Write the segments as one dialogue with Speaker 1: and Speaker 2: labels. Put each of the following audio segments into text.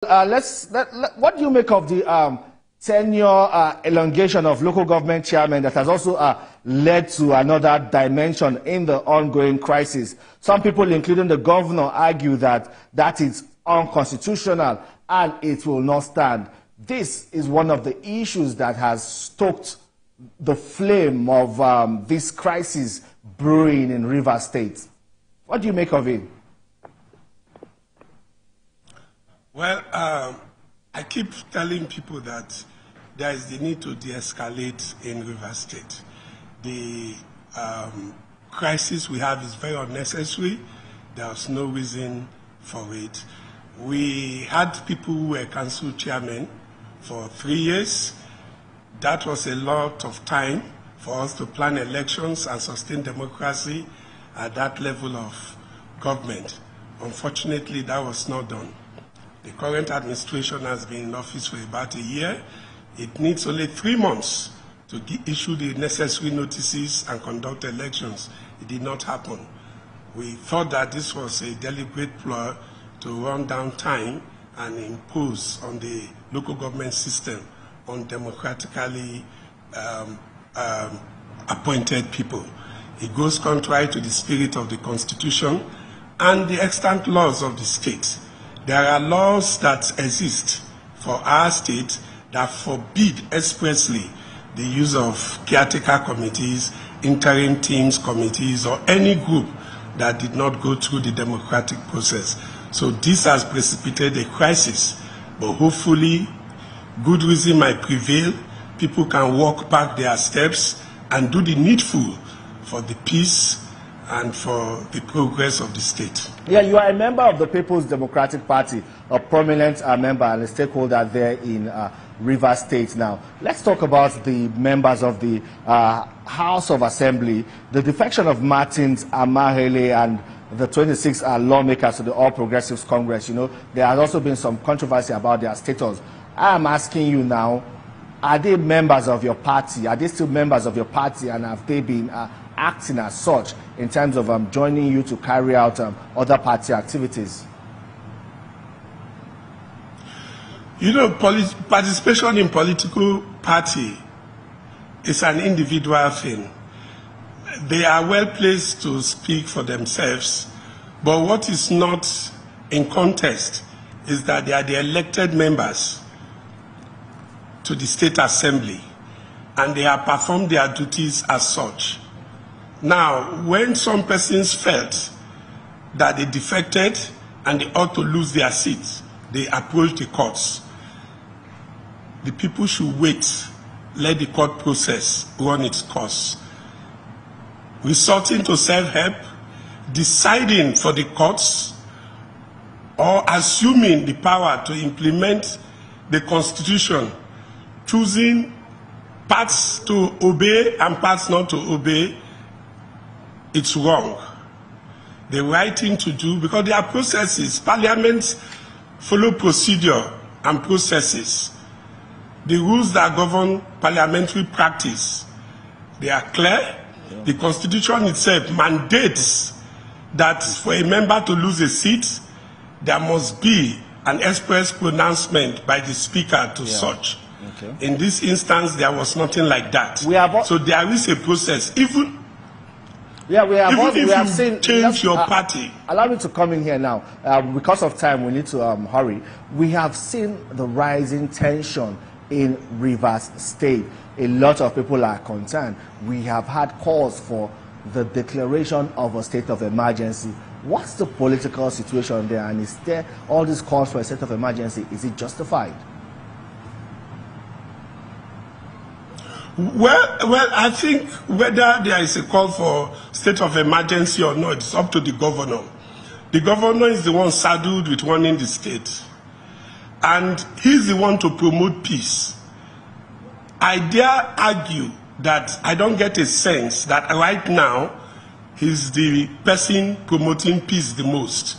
Speaker 1: What do you make of the tenure elongation of local government chairmen that has also led to another dimension in the ongoing crisis? Some people, including the governor, argue that that is unconstitutional and it will not stand. This is one of the issues that has stoked the flame of this crisis brewing in Rivers State. What do you make of it?
Speaker 2: Well, I keep telling people that there is the need to de-escalate in Rivers State. The crisis we have is very unnecessary. There's no reason for it. We had people who were council chairmen for 3 years. That was a lot of time for us to plan elections and sustain democracy at that level of government. Unfortunately, that was not done. The current administration has been in office for about a year. It needs only 3 months to issue the necessary notices and conduct elections. It did not happen. We thought that this was a deliberate ploy to run down time and impose on the local government system on democratically appointed people. It goes contrary to the spirit of the Constitution and the extant laws of the state. There are laws that exist for our state that forbid expressly the use of caretaker committees, interim teams committees, or any group that did not go through the democratic process. So this has precipitated a crisis, but hopefully good reason might prevail. People can walk back their steps and do the needful for the peace and for the progress of the state.
Speaker 1: Yeah, you are a member of the People's Democratic Party, a prominent member and a stakeholder there in Rivers State now. Let's talk about the members of the House of Assembly. The defection of Martins, Amahele, and the 26 lawmakers to the All Progressives Congress, you know, there has also been some controversy about their status. I am asking you now, are they members of your party? Are they still members of your party, and have they been acting as such in terms of joining you to carry out other party activities?
Speaker 2: You know, participation in political party is an individual thing. They are well placed to speak for themselves, but what is not in contest is that they are the elected members to the State Assembly, and they have performed their duties as such. Now, when some persons felt that they defected and they ought to lose their seats, they approached the courts. The people should wait, let the court process run its course. Resorting to self-help, deciding for the courts, or assuming the power to implement the Constitution, choosing parts to obey and parts not to obey, it's wrong. The right thing to do, because there are processes. Parliaments follow procedure and processes. The rules that govern parliamentary practice, they are clear. Yeah. The Constitution itself mandates that for a member to lose a seat, there must be an express pronouncement by the Speaker to such. Okay. In this instance, there was nothing like that. So there is a process. Even if you change your party.
Speaker 1: Allow me to come in here now. Because of time, we need to hurry. We have seen the rising tension in Rivers State. A lot of people are concerned. We have had calls for the declaration of a state of emergency. What's the political situation there? And is there all these calls for a state of emergency? Is it justified?
Speaker 2: Well, I think whether there is a call for state of emergency or not, it's up to the governor. The governor is the one saddled with running the state, and he's the one to promote peace. I dare argue that I don't get a sense that right now he's the person promoting peace the most.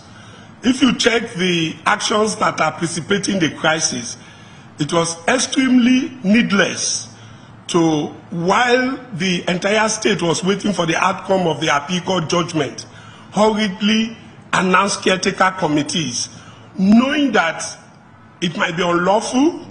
Speaker 2: If you check the actions that are precipitating the crisis, it was extremely needless to, while the entire state was waiting for the outcome of the appeal court judgment, hurriedly announce caretaker committees, knowing that It might be unlawful,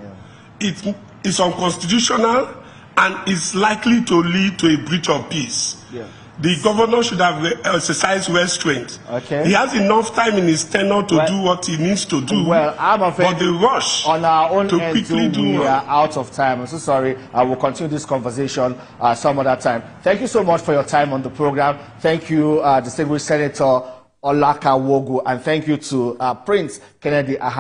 Speaker 2: it is unconstitutional, and it's likely to lead to a breach of peace.
Speaker 1: Yeah.
Speaker 2: The governor should have exercised restraint.
Speaker 1: Okay.
Speaker 2: He has enough time in his tenure to do what he needs to do.
Speaker 1: Well, I'm afraid
Speaker 2: but the rush
Speaker 1: on our own
Speaker 2: to
Speaker 1: end
Speaker 2: quickly
Speaker 1: too, we are out of time. I'm so sorry. I will continue this conversation some other time. Thank you so much for your time on the program. Thank you, distinguished Senator Olaka Wogu, and thank you to Prince Kennedy Aha.